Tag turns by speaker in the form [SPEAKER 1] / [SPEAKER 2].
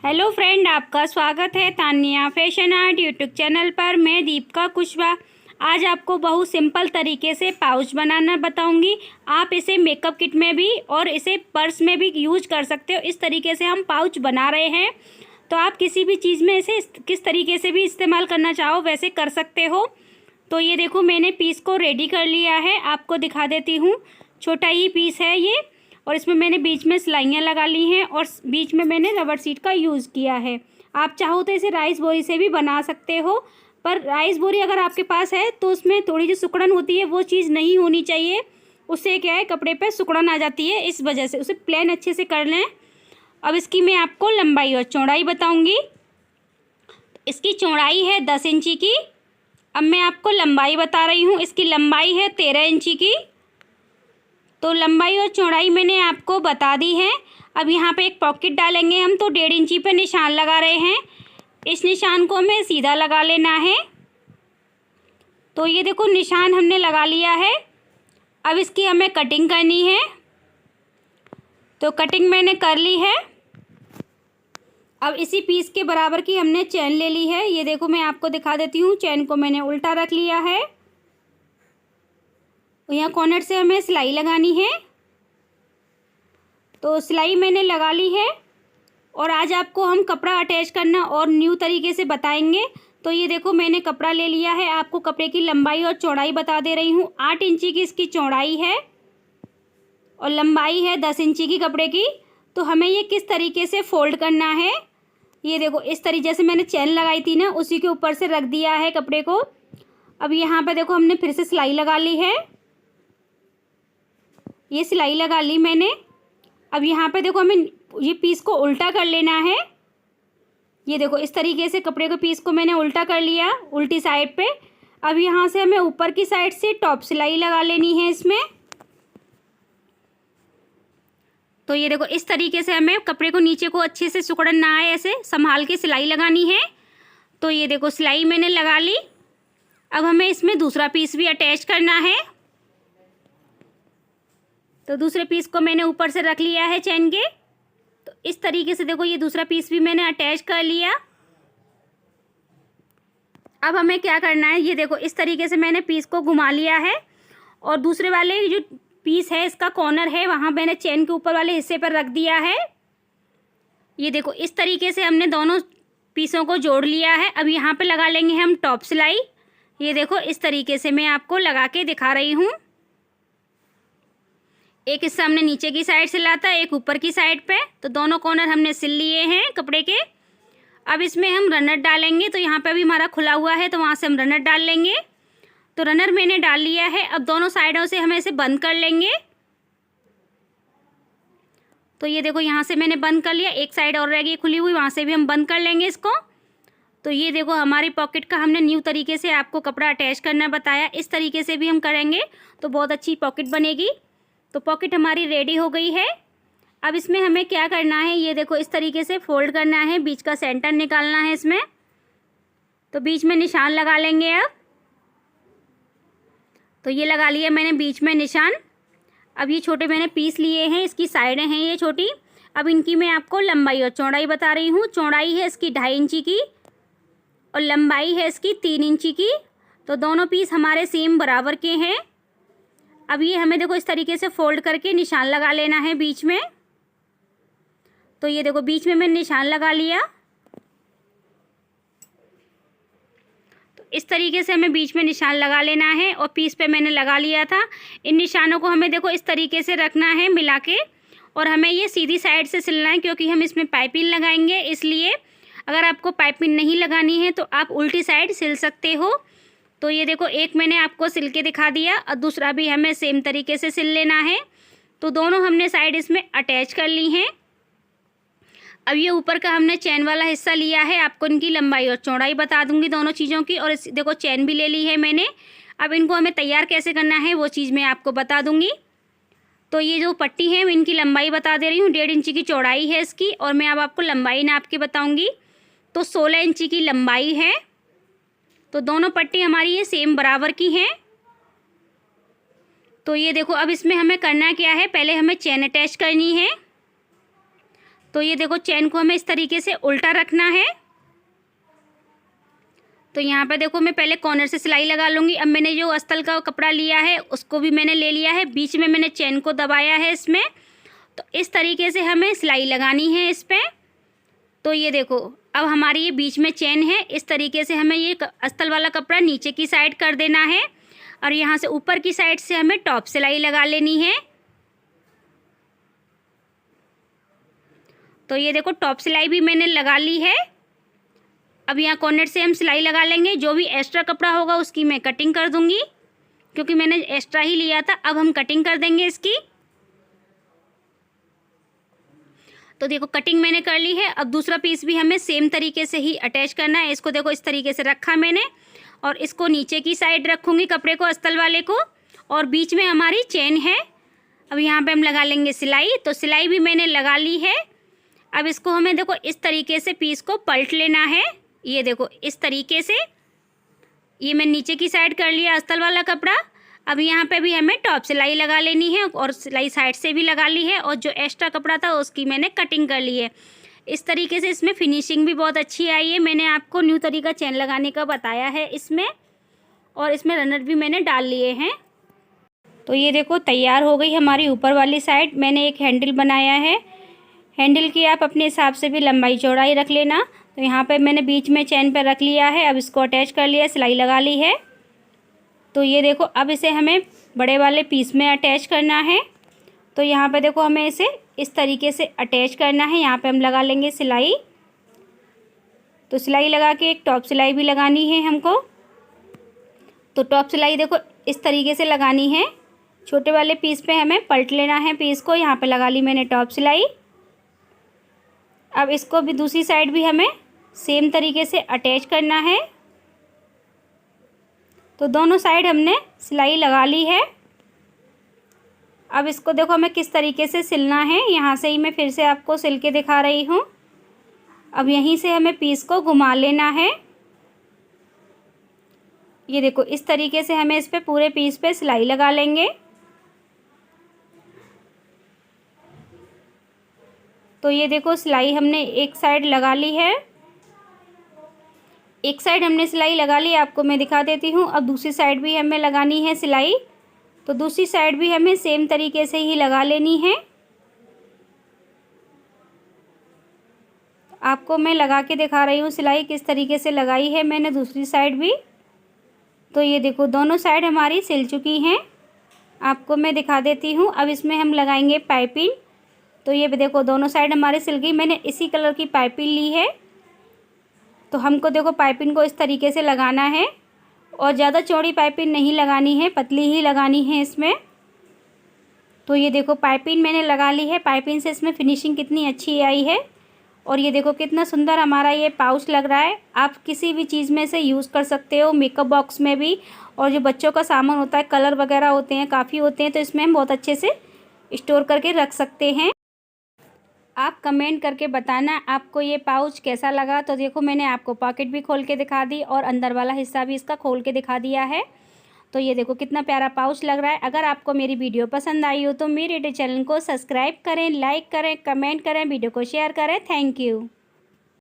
[SPEAKER 1] Hello friend, आपका स्वागत है Tanya fashion art YouTube channel पर। मैं दीपिका कुशवाहा आज आपको बहुत सिंपल तरीके से पाउच बनाना बताऊंगी। आप इसे मेकअप किट में भी और इसे पर्स में भी यूज कर सकते हो। इस तरीके से हम पाउच बना रहे हैं, तो आप किसी भी चीज़ में इसे किस तरीके से भी इस्तेमाल करना चाहो वैसे कर सकते हो। तो ये देखो, मैंने पीस को रेडी कर लिया है, आपको दिखा देती हूँ। छोटा ही पीस है ये, और इसमें मैंने बीच में सिलाइयाँ लगा ली हैं और बीच में मैंने रबर शीट का यूज़ किया है। आप चाहो तो इसे राइस बोरी से भी बना सकते हो, पर राइस बोरी अगर आपके पास है तो उसमें थोड़ी जो सिकुड़न होती है वो चीज़ नहीं होनी चाहिए। उससे क्या है, कपड़े पे सिकुड़न आ जाती है, इस वजह से उसे प्लेन अच्छे से कर लें। अब इसकी मैं आपको लंबाई और चौड़ाई बताऊँगी। इसकी चौड़ाई है 10 इंची की। अब मैं आपको लंबाई बता रही हूँ। इसकी लंबाई है 13 इंची की। तो लंबाई और चौड़ाई मैंने आपको बता दी है। अब यहाँ पे एक पॉकेट डालेंगे हम, तो 1.5 इंची पे निशान लगा रहे हैं। इस निशान को हमें सीधा लगा लेना है। तो ये देखो, निशान हमने लगा लिया है। अब इसकी हमें कटिंग करनी है, तो कटिंग मैंने कर ली है। अब इसी पीस के बराबर की हमने चैन ले ली है। ये देखो, मैं आपको दिखा देती हूँ। चैन को मैंने उल्टा रख लिया है। यहाँ कॉर्नर से हमें सिलाई लगानी है, तो सिलाई मैंने लगा ली है। और आज आपको हम कपड़ा अटैच करना और न्यू तरीके से बताएंगे। तो ये देखो, मैंने कपड़ा ले लिया है। आपको कपड़े की लंबाई और चौड़ाई बता दे रही हूँ। 8 इंची की इसकी चौड़ाई है और लंबाई है 10 इंची की कपड़े की। तो हमें ये किस तरीके से फोल्ड करना है, ये देखो, इस तरीके से मैंने चैन लगाई थी ना, उसी के ऊपर से रख दिया है कपड़े को। अब यहाँ पे देखो, हमने फिर से सिलाई लगा ली है। ये सिलाई लगा ली मैंने। अब यहाँ पे देखो, हमें ये पीस को उल्टा कर लेना है। ये देखो, इस तरीके से कपड़े के पीस को मैंने उल्टा कर लिया, उल्टी साइड पे। अब यहाँ से हमें ऊपर की साइड से टॉप सिलाई लगा लेनी है इसमें। तो ये देखो, इस तरीके से हमें कपड़े को नीचे को अच्छे से सिकुड़न ना आए, ऐसे संभाल के सिलाई लगानी है। तो ये देखो, सिलाई मैंने लगा ली। अब हमें इसमें दूसरा पीस भी अटैच करना है। तो दूसरे पीस को मैंने ऊपर से रख लिया है चैन के। तो इस तरीके से देखो, ये दूसरा पीस भी मैंने अटैच कर लिया। अब हमें क्या करना है, ये देखो, इस तरीके से मैंने पीस को घुमा लिया है और दूसरे वाले जो पीस है, इसका कॉर्नर है, वहाँ मैंने चैन के ऊपर वाले हिस्से पर रख दिया है। ये देखो, इस तरीके से हमने दोनों पीसों को जोड़ लिया है। अब यहाँ पे लगा लेंगे हम टॉप सिलाई। ये देखो, इस तरीके से मैं आपको लगा के दिखा रही हूँ। एक हिस्सा हमने नीचे की साइड सिला था, एक ऊपर की साइड पे। तो दोनों कॉर्नर हमने सिल लिए हैं कपड़े के। अब इसमें हम रनर डालेंगे। तो यहाँ पे भी हमारा खुला हुआ है, तो वहाँ से हम रनर डाल लेंगे। तो रनर मैंने डाल लिया है। अब दोनों साइडों से हमें इसे बंद कर लेंगे। तो ये देखो, यहाँ से मैंने बंद कर लिया। एक साइड और रह गई खुली हुई, वहाँ से भी हम बंद कर लेंगे इसको। तो ये देखो, हमारी पॉकेट का हमने न्यू तरीके से आपको कपड़ा अटैच करना बताया। इस तरीके से भी हम करेंगे तो बहुत अच्छी पॉकेट बनेगी। तो पॉकेट हमारी रेडी हो गई है। अब इसमें हमें क्या करना है, ये देखो, इस तरीके से फोल्ड करना है, बीच का सेंटर निकालना है इसमें। तो बीच में निशान लगा लेंगे अब। तो ये लगा लिया मैंने बीच में निशान। अब ये छोटे मैंने पीस लिए हैं, इसकी साइडें हैं ये छोटी। अब इनकी मैं आपको लंबाई और चौड़ाई बता रही हूँ। चौड़ाई है इसकी 2.5 इंची की और लंबाई है इसकी 3 इंची की। तो दोनों पीस हमारे सेम बराबर के हैं। अब ये हमें देखो, इस तरीके से फोल्ड करके निशान लगा लेना है बीच में। तो ये देखो, बीच में मैंने निशान लगा लिया। तो इस तरीके से हमें बीच में निशान लगा लेना है और पीस पे मैंने लगा लिया था। इन निशानों को हमें देखो इस तरीके से रखना है मिला के, और हमें ये सीधी साइड से सिलना है, क्योंकि हम इसमें पाइपिंग लगाएंगे। इसलिए अगर आपको पाइपिंग नहीं लगानी है तो आप उल्टी साइड सिल सकते हो। तो ये देखो, एक मैंने आपको सिल के दिखा दिया और दूसरा भी हमें सेम तरीके से सिल लेना है। तो दोनों हमने साइड इसमें अटैच कर ली हैं। अब ये ऊपर का हमने चैन वाला हिस्सा लिया है। आपको इनकी लंबाई और चौड़ाई बता दूंगी दोनों चीज़ों की। और इस देखो, चैन भी ले ली है मैंने। अब इनको हमें तैयार कैसे करना है वो चीज़ मैं आपको बता दूंगी। तो ये जो पट्टी है, इनकी लंबाई बता दे रही हूँ। 1.5 इंची की चौड़ाई है इसकी, और मैं अब आपको लंबाई नाप के बताऊँगी। तो 16 इंची की लंबाई है। तो दोनों पट्टी हमारी ये सेम बराबर की हैं। तो ये देखो, अब इसमें हमें करना क्या है, पहले हमें चैन अटैच करनी है। तो ये देखो चेन को हमें इस तरीके से उल्टा रखना है। तो यहाँ पे देखो मैं पहले कॉर्नर से सिलाई लगा लूँगी। अब मैंने जो अस्तर का कपड़ा लिया है उसको भी मैंने ले लिया है, बीच में मैंने चेन को दबाया है इसमें। तो इस तरीके से हमें सिलाई लगानी है इस पर। तो ये देखो अब हमारी ये बीच में चेन है, इस तरीके से हमें ये अस्तर वाला कपड़ा नीचे की साइड कर देना है और यहाँ से ऊपर की साइड से हमें टॉप सिलाई लगा लेनी है। तो ये देखो टॉप सिलाई भी मैंने लगा ली है। अब यहाँ कॉर्नर से हम सिलाई लगा लेंगे। जो भी एक्स्ट्रा कपड़ा होगा उसकी मैं कटिंग कर दूंगी, क्योंकि मैंने एक्स्ट्रा ही लिया था। अब हम कटिंग कर देंगे इसकी। तो देखो कटिंग मैंने कर ली है। अब दूसरा पीस भी हमें सेम तरीके से ही अटैच करना है। इसको देखो इस तरीके से रखा मैंने और इसको नीचे की साइड रखूँगी कपड़े को, अस्तर वाले को, और बीच में हमारी चेन है। अब यहाँ पे हम लगा लेंगे सिलाई। तो सिलाई भी मैंने लगा ली है। अब इसको हमें देखो इस तरीके से पीस को पलट लेना है। ये देखो इस तरीके से, ये मैं नीचे की साइड कर लिया अस्तर वाला कपड़ा। अब यहाँ पे भी हमें टॉप सिलाई लगा लेनी है और सिलाई साइड से भी लगा ली है, और जो एक्स्ट्रा कपड़ा था उसकी मैंने कटिंग कर ली है। इस तरीके से इसमें फिनिशिंग भी बहुत अच्छी आई है। मैंने आपको न्यू तरीका चेन लगाने का बताया है इसमें, और इसमें रनर भी मैंने डाल लिए हैं। तो ये देखो तैयार हो गई हमारी ऊपर वाली साइड। मैंने एक हैंडल बनाया है। हैंडल की आप अपने हिसाब से भी लंबाई चौड़ाई रख लेना। तो यहाँ पे मैंने बीच में चेन पर रख लिया है। अब इसको अटैच कर लिया, सिलाई लगा ली है। तो ये देखो अब इसे हमें बड़े वाले पीस में अटैच करना है। तो यहाँ पे देखो हमें इसे इस तरीके से अटैच करना है। यहाँ पे हम लगा लेंगे सिलाई। तो सिलाई लगा के एक टॉप सिलाई भी लगानी है हमको। तो टॉप सिलाई देखो इस तरीके से लगानी है। छोटे वाले पीस पे हमें पलट लेना है पीस को। यहाँ पे लगा ली मैंने टॉप सिलाई। अब इसको भी दूसरी साइड भी हमें सेम तरीके से अटैच करना है। तो दोनों साइड हमने सिलाई लगा ली है। अब इसको देखो हमें किस तरीके से सिलना है। यहाँ से ही मैं फिर से आपको सिल के दिखा रही हूँ। अब यहीं से हमें पीस को घुमा लेना है। ये देखो इस तरीके से हमें इस पे पूरे पीस पे सिलाई लगा लेंगे। तो ये देखो सिलाई हमने एक साइड लगा ली है। एक साइड हमने सिलाई लगा ली, आपको मैं दिखा देती हूँ। अब दूसरी साइड भी हमें लगानी है सिलाई। तो दूसरी साइड भी हमें सेम तरीके से ही लगा लेनी है। आपको मैं लगा के दिखा रही हूँ सिलाई किस तरीके से लगाई है मैंने दूसरी साइड भी। तो ये देखो दोनों साइड हमारी सिल चुकी हैं। आपको मैं दिखा देती हूँ। अब इसमें हम लगाएंगे पाइपिंग। तो ये देखो दोनों साइड हमारी सिल गई। मैंने इसी कलर की पाइपिंग ली है। तो हमको देखो पाइपिंग को इस तरीके से लगाना है, और ज़्यादा चौड़ी पाइपिंग नहीं लगानी है, पतली ही लगानी है इसमें। तो ये देखो पाइपिंग मैंने लगा ली है। पाइपिंग से इसमें फिनिशिंग कितनी अच्छी आई है। और ये देखो कितना सुंदर हमारा ये पाउच लग रहा है। आप किसी भी चीज़ में से यूज़ कर सकते हो, मेकअप बॉक्स में भी, और जो बच्चों का सामान होता है, कलर वगैरह होते हैं, काफ़ी होते हैं, तो इसमें हम बहुत अच्छे से स्टोर करके रख सकते हैं। आप कमेंट करके बताना आपको ये पाउच कैसा लगा। तो देखो मैंने आपको पॉकेट भी खोल के दिखा दी और अंदर वाला हिस्सा भी इसका खोल के दिखा दिया है। तो ये देखो कितना प्यारा पाउच लग रहा है। अगर आपको मेरी वीडियो पसंद आई हो तो मेरे चैनल को सब्सक्राइब करें, लाइक करें, कमेंट करें, वीडियो को शेयर करें। Thank you.